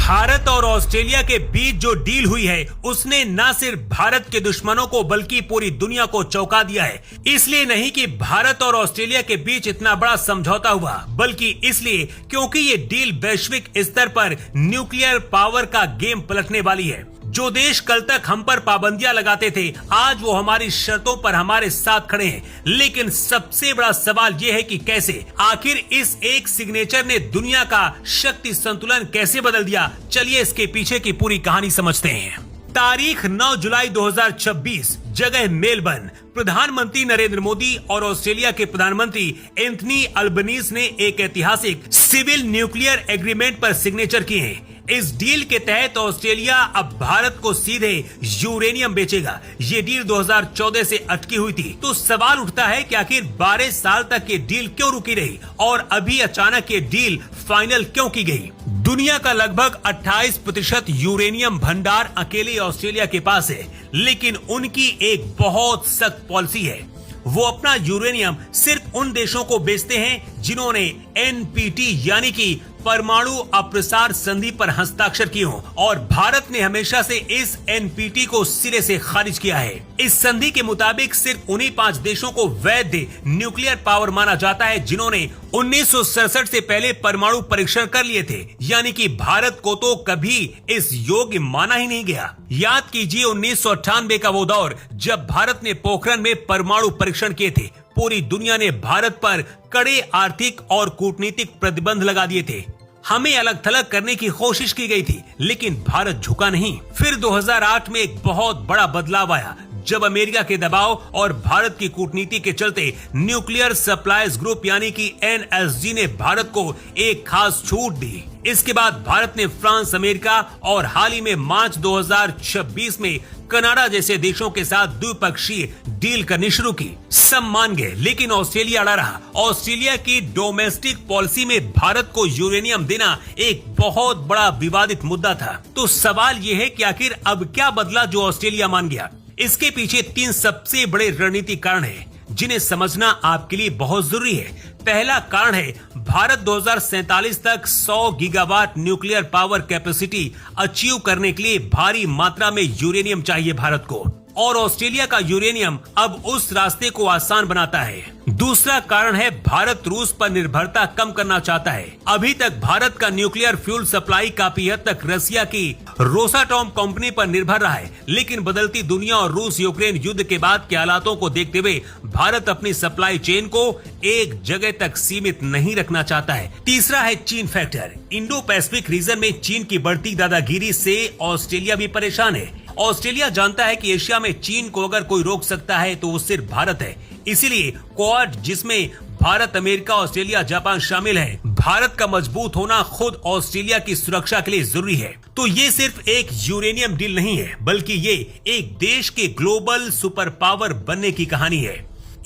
भारत और ऑस्ट्रेलिया के बीच जो डील हुई है उसने न सिर्फ भारत के दुश्मनों को बल्कि पूरी दुनिया को चौंका दिया है। इसलिए नहीं कि भारत और ऑस्ट्रेलिया के बीच इतना बड़ा समझौता हुआ, बल्कि इसलिए क्योंकि ये डील वैश्विक स्तर पर न्यूक्लियर पावर का गेम पलटने वाली है। जो देश कल तक हम पर पाबंदियां लगाते थे, आज वो हमारी शर्तों पर हमारे साथ खड़े हैं। लेकिन सबसे बड़ा सवाल ये है कि कैसे? आखिर इस एक सिग्नेचर ने दुनिया का शक्ति संतुलन कैसे बदल दिया? चलिए इसके पीछे की पूरी कहानी समझते हैं। तारीख 9 जुलाई 2026, जगह मेलबर्न। प्रधानमंत्री नरेंद्र मोदी और ऑस्ट्रेलिया के प्रधानमंत्री एंथनी अल्बनीज ने एक ऐतिहासिक सिविल न्यूक्लियर एग्रीमेंट पर सिग्नेचर किए हैं। इस डील के तहत ऑस्ट्रेलिया अब भारत को सीधे यूरेनियम बेचेगा। ये डील 2014 से अटकी हुई थी। तो सवाल उठता है कि आखिर 12 साल तक ये डील क्यों रुकी रही और अभी अचानक ये डील फाइनल क्यों की गई? दुनिया का लगभग 28% यूरेनियम भंडार अकेले ऑस्ट्रेलिया के पास है, लेकिन उनकी एक बहुत सख्त पॉलिसी है। वो अपना यूरेनियम सिर्फ उन देशों को बेचते हैं जिन्होंने NPT यानी कि परमाणु अप्रसार संधि पर हस्ताक्षर किए हों, और भारत ने हमेशा से इस NPT को सिरे से खारिज किया है। इस संधि के मुताबिक सिर्फ उन्हीं 5 देशों को वैध न्यूक्लियर पावर माना जाता है जिन्होंने 1967 से पहले परमाणु परीक्षण कर लिए थे, यानी कि भारत को तो कभी इस योग्य माना ही नहीं गया। याद कीजिए 1998 का वो दौर जब भारत ने पोखरण में परमाणु परीक्षण किए थे। पूरी दुनिया ने भारत पर कड़े आर्थिक और कूटनीतिक प्रतिबंध लगा दिए थे। हमें अलग थलग करने की कोशिश की गई थी, लेकिन भारत झुका नहीं। फिर 2008 में एक बहुत बड़ा बदलाव आया जब अमेरिका के दबाव और भारत की कूटनीति के चलते न्यूक्लियर सप्लायर्स ग्रुप यानी कि NSG ने भारत को एक खास छूट दी। इसके बाद भारत ने फ्रांस, अमेरिका और हाल ही में मार्च 2026 में कनाडा जैसे देशों के साथ द्विपक्षीय डील करनी शुरू की। सब मान गए, लेकिन ऑस्ट्रेलिया अड़ा रहा। ऑस्ट्रेलिया की डोमेस्टिक पॉलिसी में भारत को यूरेनियम देना एक बहुत बड़ा विवादित मुद्दा था। तो सवाल ये है कि आखिर अब क्या बदला जो ऑस्ट्रेलिया मान गया? इसके पीछे 3 सबसे बड़े रणनीतिक कारण हैं, जिन्हें समझना आपके लिए बहुत जरूरी है। पहला कारण है भारत 2047 तक 100 gigawatt nuclear power capacity achieve करने के लिए भारी मात्रा में यूरेनियम चाहिए भारत को, और ऑस्ट्रेलिया का यूरेनियम अब उस रास्ते को आसान बनाता है। दूसरा कारण है भारत रूस पर निर्भरता कम करना चाहता है। अभी तक भारत का न्यूक्लियर फ्यूल सप्लाई काफी हद तक रसिया की रोसाटॉम कंपनी पर निर्भर रहा है, लेकिन बदलती दुनिया और रूस यूक्रेन युद्ध के बाद के हालातों को देखते हुए भारत अपनी सप्लाई चेन को एक जगह तक सीमित नहीं रखना चाहता है। तीसरा है चीन फैक्टर। इंडो पैसिफिक रीजन में चीन की बढ़ती दादागिरी से ऑस्ट्रेलिया भी परेशान है। ऑस्ट्रेलिया जानता है कि एशिया में चीन को अगर कोई रोक सकता है तो वो सिर्फ भारत है। इसीलिए क्वाड, जिसमें भारत, अमेरिका, ऑस्ट्रेलिया, जापान शामिल है, भारत का मजबूत होना खुद ऑस्ट्रेलिया की सुरक्षा के लिए जरूरी है। तो ये सिर्फ एक यूरेनियम डील नहीं है, बल्कि ये एक देश के ग्लोबल सुपर पावर बनने की कहानी है।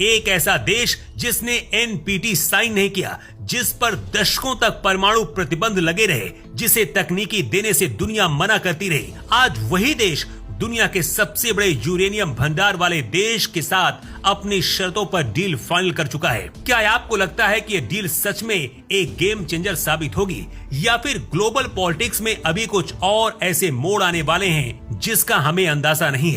एक ऐसा देश जिसने NPT साइन नहीं किया, जिस पर दशकों तक परमाणु प्रतिबंध लगे रहे, जिसे तकनीकी देने से दुनिया मना करती रही, आज वही देश दुनिया के सबसे बड़े यूरेनियम भंडार वाले देश के साथ अपनी शर्तों पर डील फाइनल कर चुका है। क्या आपको लगता है कि यह डील सच में एक गेम चेंजर साबित होगी, या फिर ग्लोबल पॉलिटिक्स में अभी कुछ और ऐसे मोड़ आने वाले हैं जिसका हमें अंदाजा नहीं है?